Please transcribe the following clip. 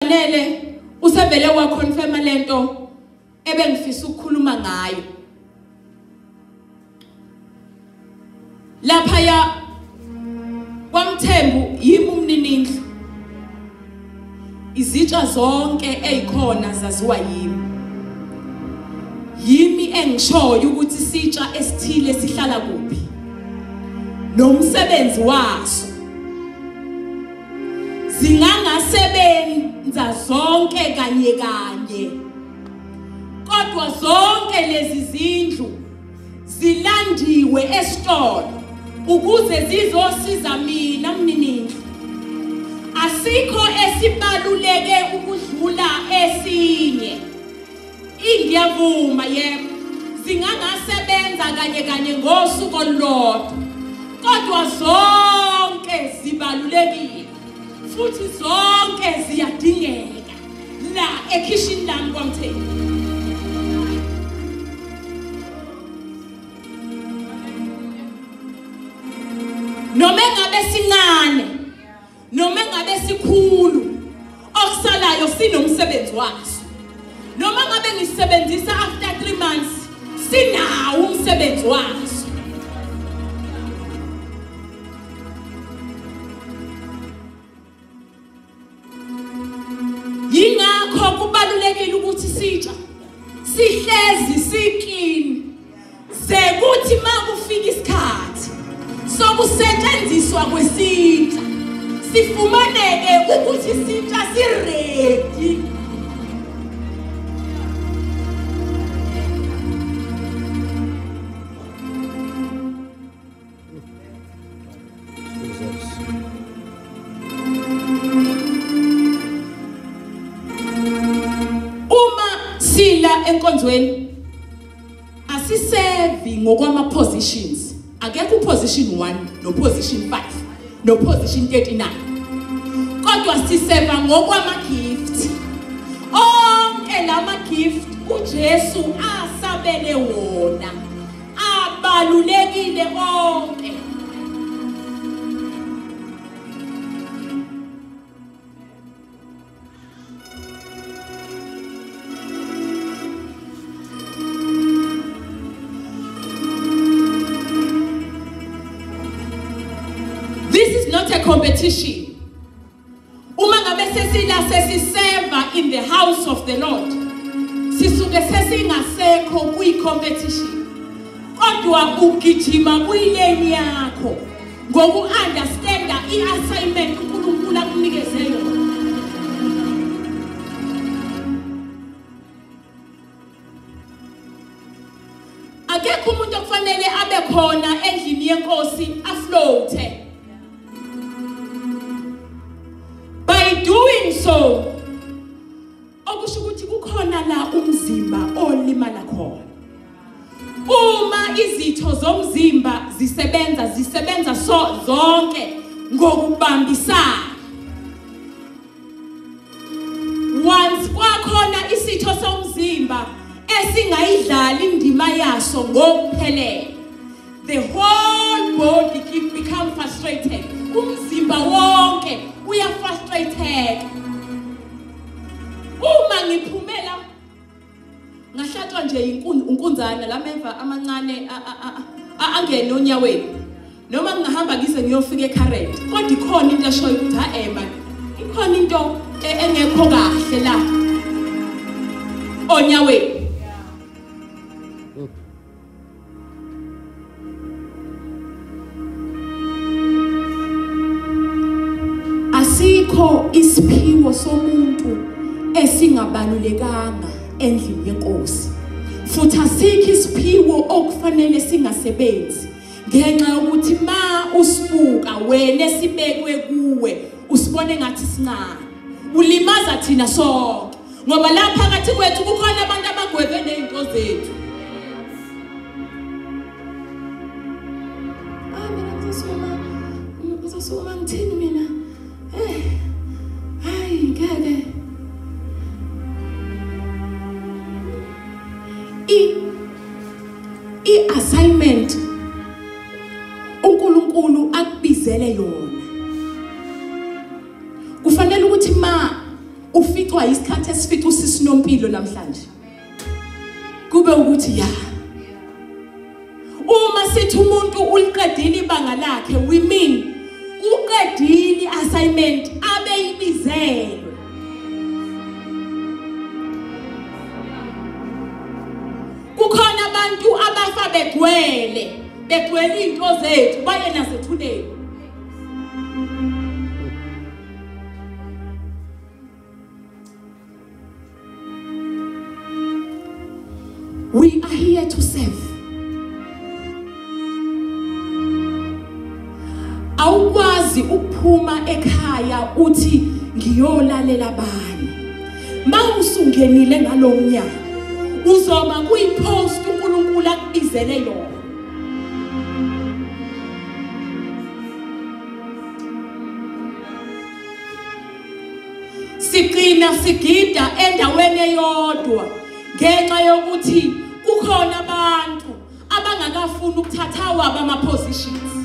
Zanele usevele waconfirma lento ebengifisa ukukhuluma ngayo. Lapha ya kwaMthembu yimi umninindlu. Izitsha zonke ezikhona zaziwa yimi. Yimi engishoyo ukuthi isitsha esithile sihlala kuphi. Nomsebenzi waso. Zingangasebenza zonke kanye kanye. Kodwa zonke lezi zindlu zilandiwe esitolo ukuze zizosiza mina mninindlu. Asikho esibaluleke ukudlula esinye. Ngiyavuma yebo. Zingangasebenza kanye kanye ngosuku olulodwa. Kodwa zonke zibalulekile. Futhi zonke ziyadingeka la ekitchen lami kwaMthembu. Noma ngabe sincane, noma ngabe sikhulu, okusalayo sinomsebenzi waso. Noma ngabe ngisebenzisa after 3 months, sinawo umsebenzi waso. Yingakho kubalulekile ukuthi sitsha sihlezi siklini sekuthi makufika isikhathi sokusetshenziswa kwesitsha sifumaneke ukuthi isitsha siready. Enkonzweni asisevi ngokwama positions. Akekho position 1 no position 5 no position 39. Kodwa siseva ngokwama gift. Onke lama gift uJesu asabele wona. Abalulekile onke. Competition. Uma ngabe sesila sesiseva in the house of the Lord. Sisuke sesingasekho kuyi-competition. Kodwa ugijima kuyileni yakho ngoku-understanda i-assignment uNkulunkulu akunikeze yona. Akekho umuntu okufanele abe khona endlini yenkosi afloate. So okusho ukuthi kukhona la umzimba olimala khona. Uma izitho zomzimba zisebenza so zonke ngokubambisana. Once kwakhona isitho somzimba esingayidlala indima yaso ngokuphelele, the whole body become frustrated. Umzimba wonke uya frustrated. Uma ngiphumela ngahlatshwa nje unkunzana lameva amancane angene onyaweni. Noma ngihamba ngize ngiyofika eCarrot. Kodwa ikhona into eshoyo ukuthi man, ikhona into engekho kahle la onyaweni. Asikho isiphiwo somuntu esingabalulekanga endlini yenkosi. Futhi asikho isiphiwo okufanele singasebenzi ngenxa yokuthi ma usibuka wena esibekwe kuwe usibone ngathi sincane. Ulimaza thina sonke ngoba lapha phakathi kwethu kukhona abantu abagweve nezinto zethu. Mina ngizosoma ngithini mina? Hayi ngeke. I-assignment uNkulunkulu akubizele yona. Kufanele ukuthi ma uficwa isikhathi esifica usisinompilo namhlanje kube ukuthi ya uma sithi umuntu uliqedile ibanga lakhe we mean uqedile assignment abeyibizelwe kukhona abantu abafa begwele into zethu baye nasethuneni we are here to serve. Awukwazi ukuphuma ekhaya uthi ngiyolalela abanye. Mawusungenile ngalomnyaka uzoba kuyipost uNkulunkulu akubizele yona. Sigcina sigida endaweni eyodwa ngenxa yokuthi kukhona abantu abangakafuni ukuthatha wabo ama positions.